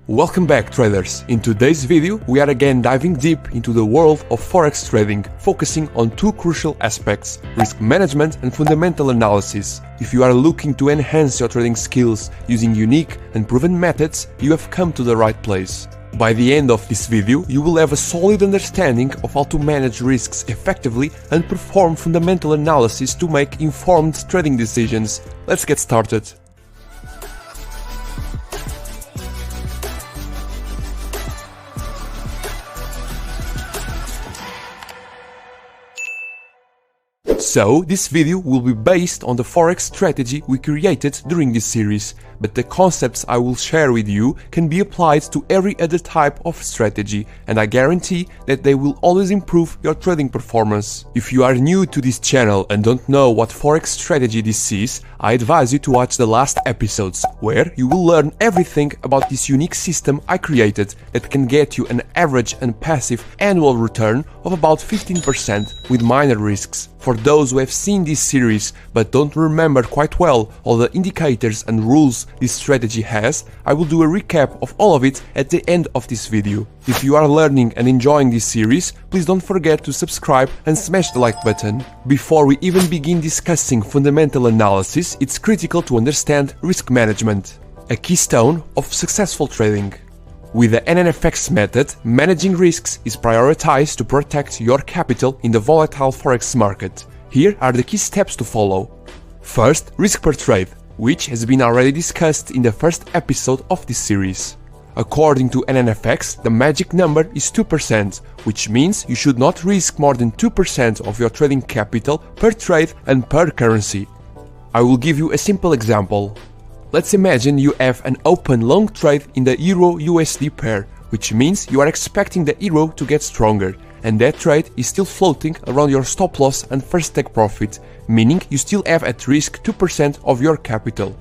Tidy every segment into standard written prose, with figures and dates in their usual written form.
Welcome back, traders. In today's video, we are again diving deep into the world of forex trading, focusing on two crucial aspects: risk management and fundamental analysis. If you are looking to enhance your trading skills using unique and proven methods, you have come to the right place. By the end of this video, you will have a solid understanding of how to manage risks effectively and perform fundamental analysis to make informed trading decisions. Let's get started. So, this video will be based on the forex strategy we created during this series, but the concepts I will share with you can be applied to every other type of strategy, and I guarantee that they will always improve your trading performance. If you are new to this channel and don't know what forex strategy this is, I advise you to watch the last episodes, where you will learn everything about this unique system I created that can get you an average and passive annual return of about 15% with minor risks. For those who have seen this series but don't remember quite well all the indicators and rules this strategy has, I will do a recap of all of it at the end of this video. If you are learning and enjoying this series, please don't forget to subscribe and smash the like button. Before we even begin discussing fundamental analysis, it's critical to understand risk management, a keystone of successful trading. With the NNFX method, managing risks is prioritized to protect your capital in the volatile forex market. Here are the key steps to follow. First, risk per trade, which has been already discussed in the first episode of this series. According to NNFX, the magic number is 2%, which means you should not risk more than 2% of your trading capital per trade and per currency. I will give you a simple example. Let's imagine you have an open long trade in the Euro-USD pair, which means you are expecting the euro to get stronger, and that trade is still floating around your stop loss and first take profit, meaning you still have at risk 2% of your capital.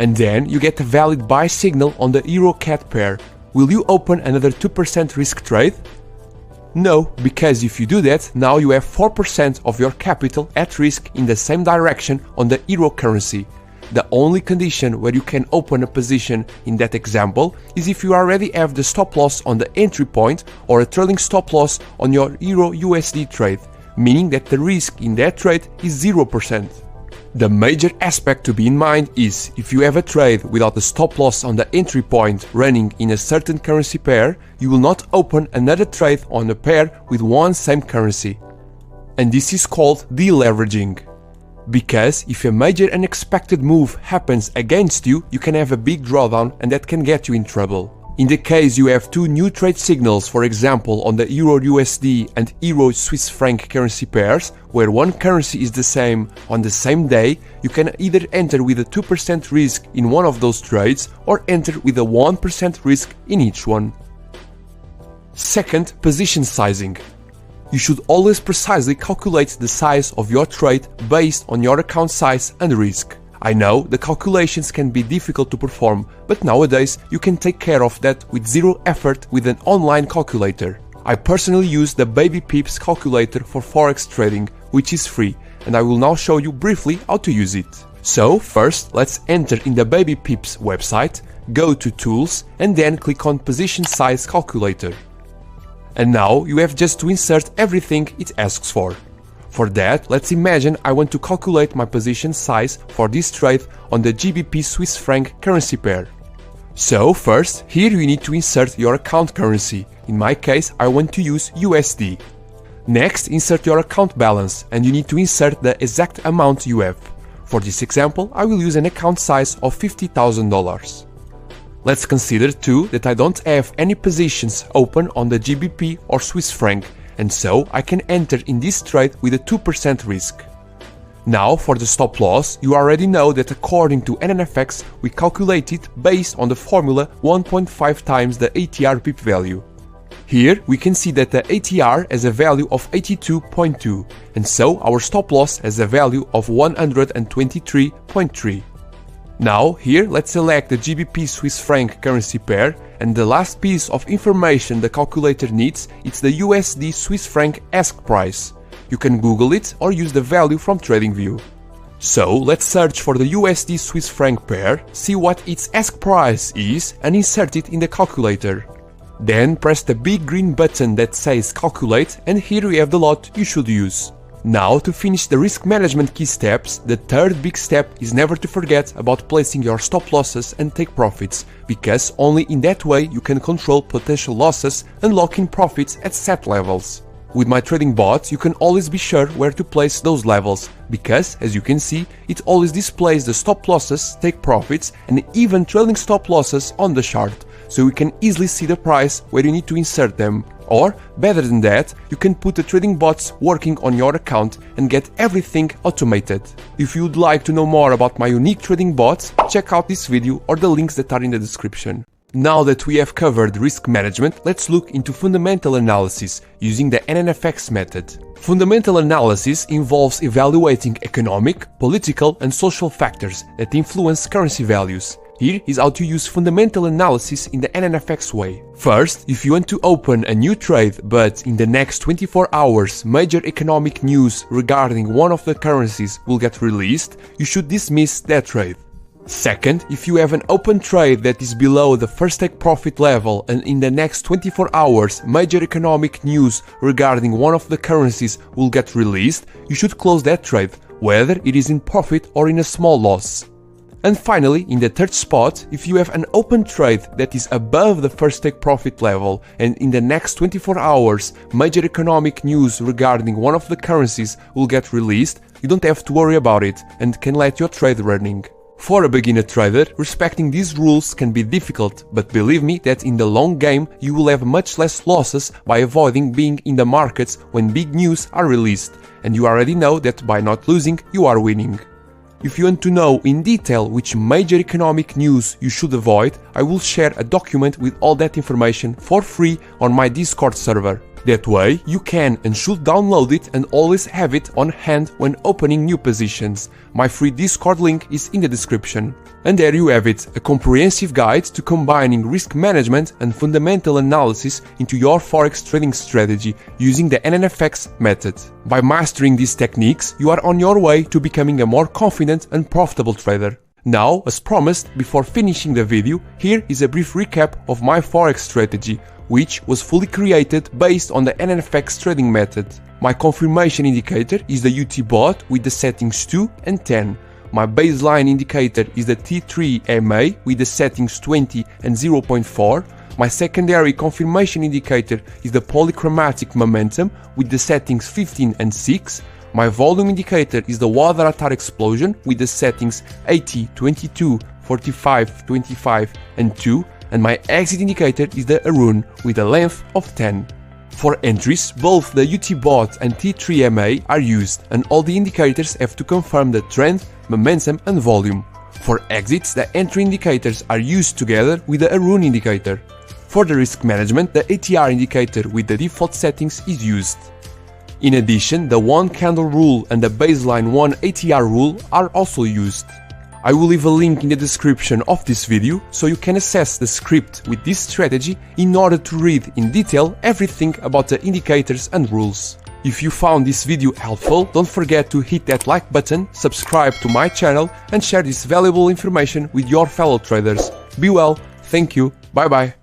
And then you get a valid buy signal on the Euro-CAD pair. Will you open another 2% risk trade? No, because if you do that, now you have 4% of your capital at risk in the same direction on the euro currency. The only condition where you can open a position in that example is if you already have the stop loss on the entry point or a trailing stop loss on your Euro-USD trade, meaning that the risk in that trade is 0%. The major aspect to be in mind is if you have a trade without a stop loss on the entry point running in a certain currency pair, you will not open another trade on a pair with one same currency. And this is called deleveraging. Because if a major unexpected move happens against you, you can have a big drawdown and that can get you in trouble. In the case you have two new trade signals, for example on the Euro-USD and Euro-Swiss franc currency pairs, where one currency is the same on the same day, you can either enter with a 2% risk in one of those trades or enter with a 1% risk in each one. Second, position sizing. You should always precisely calculate the size of your trade based on your account size and risk. I know the calculations can be difficult to perform, but nowadays you can take care of that with zero effort with an online calculator. I personally use the BabyPips Calculator for forex trading, which is free, and I will now show you briefly how to use it. So first, let's enter in the BabyPips website, go to Tools, and then click on Position Size Calculator. And now you have just to insert everything it asks for. For that, let's imagine I want to calculate my position size for this trade on the GBP Swiss franc currency pair. So first, here you need to insert your account currency. In my case, I want to use USD. Next, insert your account balance and you need to insert the exact amount you have. For this example, I will use an account size of $50,000. Let's consider too that I don't have any positions open on the GBP or Swiss franc, and so I can enter in this trade with a 2% risk. Now for the stop loss, you already know that according to NNFX we calculate it based on the formula 1.5 times the ATR pip value. Here we can see that the ATR has a value of 82.2, and so our stop loss has a value of 123.3. Now here let's select the GBP Swiss franc currency pair, and the last piece of information the calculator needs is the USD Swiss franc ask price. You can Google it or use the value from TradingView. So let's search for the USD Swiss franc pair, see what its ask price is and insert it in the calculator. Then press the big green button that says calculate and here we have the lot you should use. Now to finish the risk management key steps, the third big step is never to forget about placing your stop losses and take profits, because only in that way you can control potential losses and lock in profits at set levels. With my trading bot, you can always be sure where to place those levels, because, as you can see, it always displays the stop losses, take profits and even trailing stop losses on the chart, so you can easily see the price where you need to insert them. Or, better than that, you can put the trading bots working on your account and get everything automated. If you would like to know more about my unique trading bots, check out this video or the links that are in the description. Now that we have covered risk management, let's look into fundamental analysis using the NNFX method. Fundamental analysis involves evaluating economic, political and social factors that influence currency values. Here is how to use fundamental analysis in the NNFX way. First, if you want to open a new trade but in the next 24 hours major economic news regarding one of the currencies will get released, you should dismiss that trade. Second, if you have an open trade that is below the first take profit level and in the next 24 hours major economic news regarding one of the currencies will get released, you should close that trade, whether it is in profit or in a small loss. And finally, in the third spot, if you have an open trade that is above the first take profit level and in the next 24 hours major economic news regarding one of the currencies will get released, you don't have to worry about it and can let your trade running. For a beginner trader, respecting these rules can be difficult, but believe me that in the long game you will have much less losses by avoiding being in the markets when big news are released, and you already know that by not losing you are winning. If you want to know in detail which major economic news you should avoid, I will share a document with all that information for free on my Discord server. That way, you can and should download it and always have it on hand when opening new positions. My free Discord link is in the description. And there you have it, a comprehensive guide to combining risk management and fundamental analysis into your forex trading strategy using the NNFX method. By mastering these techniques, you are on your way to becoming a more confident and profitable trader. Now, as promised, before finishing the video, here is a brief recap of my forex strategy, which was fully created based on the NNFX trading method. My confirmation indicator is the UT bot with the settings 2 and 10. My baseline indicator is the T3 MA with the settings 20 and 0.4. My secondary confirmation indicator is the polychromatic momentum with the settings 15 and 6. My volume indicator is the Water explosion with the settings 80, 22, 45, 25 and 2. And my exit indicator is the Arun with a length of 10. For entries, both the UT bot and T3MA are used, and all the indicators have to confirm the trend, momentum and volume. For exits, the entry indicators are used together with the Arun indicator. For the risk management, the ATR indicator with the default settings is used. In addition, the 1 candle rule and the baseline 1 ATR rule are also used. I will leave a link in the description of this video so you can access the script with this strategy in order to read in detail everything about the indicators and rules. If you found this video helpful, don't forget to hit that like button, subscribe to my channel and share this valuable information with your fellow traders. Be well, thank you, bye bye.